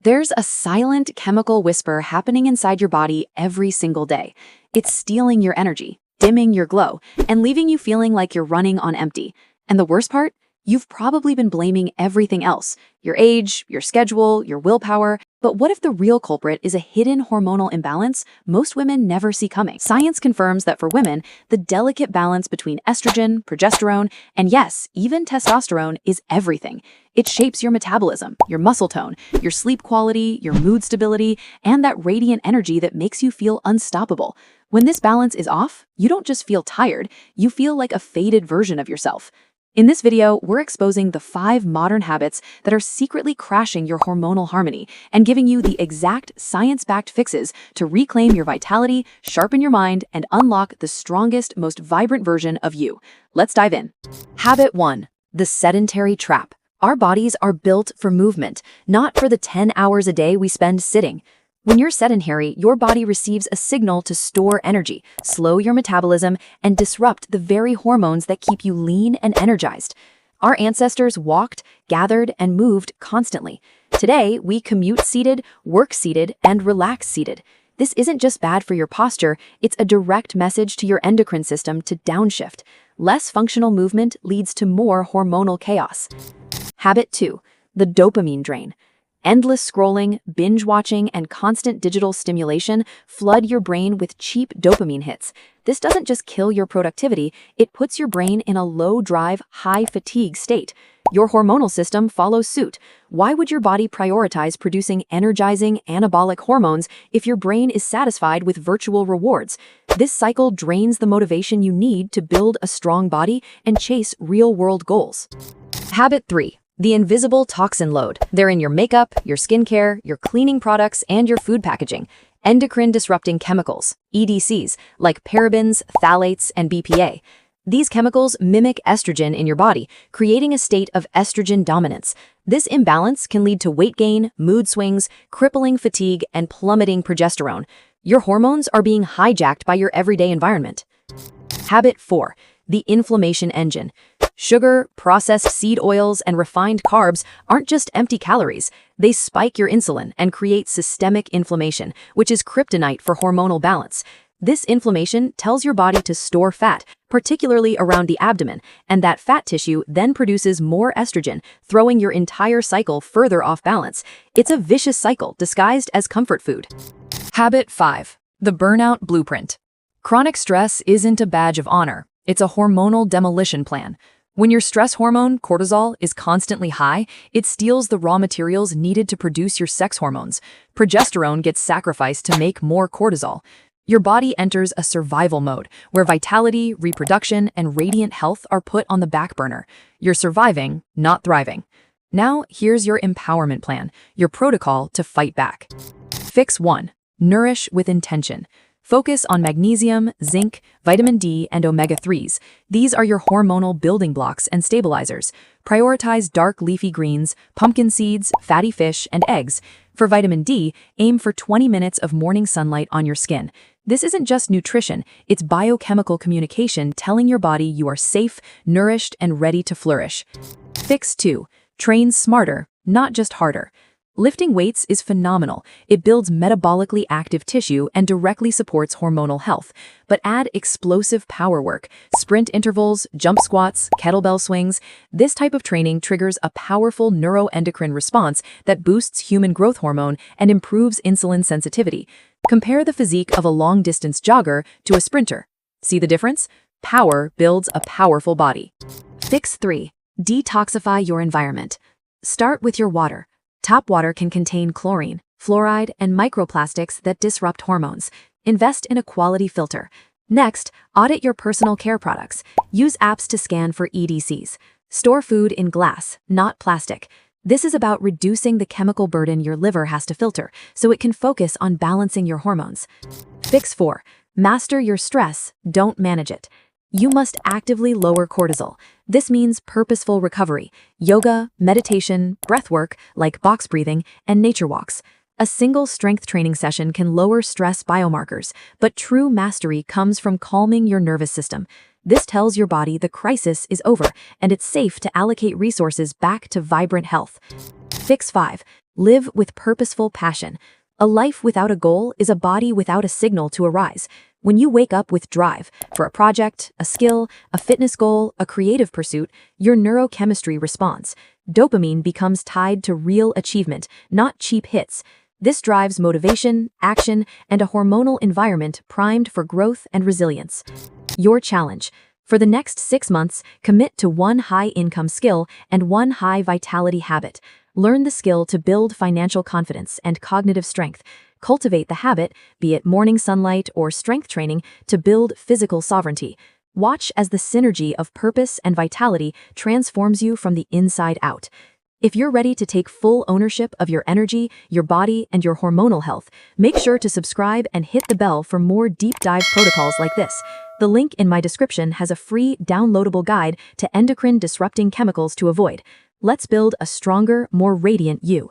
There's a silent chemical whisper happening inside your body every single day. It's stealing your energy, dimming your glow, and leaving you feeling like you're running on empty. And the worst part? You've probably been blaming everything else, your age, your schedule, your willpower. But what if the real culprit is a hidden hormonal imbalance most women never see coming? Science confirms that for women, the delicate balance between estrogen, progesterone, and yes, even testosterone is everything. It shapes your metabolism, your muscle tone, your sleep quality, your mood stability, and that radiant energy that makes you feel unstoppable. When this balance is off, you don't just feel tired, you feel like a faded version of yourself. In this video, we're exposing the 5 modern habits that are secretly crashing your hormonal harmony and giving you the exact science-backed fixes to reclaim your vitality, sharpen your mind, and unlock the strongest, most vibrant version of you. Let's dive in. Habit 1. The sedentary trap. Our bodies are built for movement, not for the 10 hours a day we spend sitting. When you're sedentary, your body receives a signal to store energy, slow your metabolism, and disrupt the very hormones that keep you lean and energized. Our ancestors walked, gathered, and moved constantly. Today, we commute seated, work seated, and relax seated. This isn't just bad for your posture, it's a direct message to your endocrine system to downshift. Less functional movement leads to more hormonal chaos. Habit 2. The dopamine drain. Endless scrolling, binge watching, and constant digital stimulation flood your brain with cheap dopamine hits. This doesn't just kill your productivity, it puts your brain in a low-drive, high-fatigue state. Your hormonal system follows suit. Why would your body prioritize producing energizing, anabolic hormones if your brain is satisfied with virtual rewards? This cycle drains the motivation you need to build a strong body and chase real-world goals. Habit 3. The invisible toxin load. They're in your makeup, your skincare, your cleaning products, and your food packaging. Endocrine disrupting chemicals, EDCs, like parabens, phthalates, and BPA. These chemicals mimic estrogen in your body, creating a state of estrogen dominance. This imbalance can lead to weight gain, mood swings, crippling fatigue, and plummeting progesterone. Your hormones are being hijacked by your everyday environment. Habit 4. The inflammation engine. Sugar, processed seed oils, and refined carbs aren't just empty calories. They spike your insulin and create systemic inflammation, which is kryptonite for hormonal balance. This inflammation tells your body to store fat, particularly around the abdomen, and that fat tissue then produces more estrogen, throwing your entire cycle further off balance. It's a vicious cycle disguised as comfort food. Habit 5. The burnout blueprint. Chronic stress isn't a badge of honor. It's a hormonal demolition plan. When your stress hormone, cortisol, is constantly high, it steals the raw materials needed to produce your sex hormones. Progesterone gets sacrificed to make more cortisol. Your body enters a survival mode, where vitality, reproduction, and radiant health are put on the back burner. You're surviving, not thriving. Now, here's your empowerment plan, your protocol to fight back. Fix 1. Nourish with intention. Focus on magnesium, zinc, vitamin D, and omega-3s. These are your hormonal building blocks and stabilizers. Prioritize dark leafy greens, pumpkin seeds, fatty fish, and eggs. For vitamin D, aim for 20 minutes of morning sunlight on your skin. This isn't just nutrition, it's biochemical communication telling your body you are safe, nourished, and ready to flourish. Fix 2. Train smarter, not just harder. Lifting weights is phenomenal. It builds metabolically active tissue and directly supports hormonal health. But add explosive power work, sprint intervals, jump squats, kettlebell swings. This type of training triggers a powerful neuroendocrine response that boosts human growth hormone and improves insulin sensitivity. Compare the physique of a long-distance jogger to a sprinter. See the difference? Power builds a powerful body. Fix 3. Detoxify your environment. Start with your water. Tap water can contain chlorine, fluoride, and microplastics that disrupt hormones. Invest in a quality filter. Next, audit your personal care products. Use apps to scan for EDCs. Store food in glass, not plastic. This is about reducing the chemical burden your liver has to filter, so it can focus on balancing your hormones. Fix 4. Master your stress, don't manage it. You must actively lower cortisol. This means purposeful recovery, yoga, meditation, breathwork like box breathing, and nature walks. A single strength training session can lower stress biomarkers, but true mastery comes from calming your nervous system. This tells your body the crisis is over and it's safe to allocate resources back to vibrant health. Fix 5. Live with purposeful passion. A life without a goal is a body without a signal to arise. When you wake up with drive for a project, a skill, a fitness goal, a creative pursuit, your neurochemistry responds. Dopamine becomes tied to real achievement, not cheap hits. This drives motivation, action, and a hormonal environment primed for growth and resilience. Your challenge. For the next 6 months, commit to one high-income skill and one high-vitality habit. Learn the skill to build financial confidence and cognitive strength. Cultivate the habit, be it morning sunlight or strength training, to build physical sovereignty. Watch as the synergy of purpose and vitality transforms you from the inside out. If you're ready to take full ownership of your energy, your body, and your hormonal health, make sure to subscribe and hit the bell for more deep dive protocols like this. The link in my description has a free downloadable guide to endocrine disrupting chemicals to avoid. Let's build a stronger, more radiant you.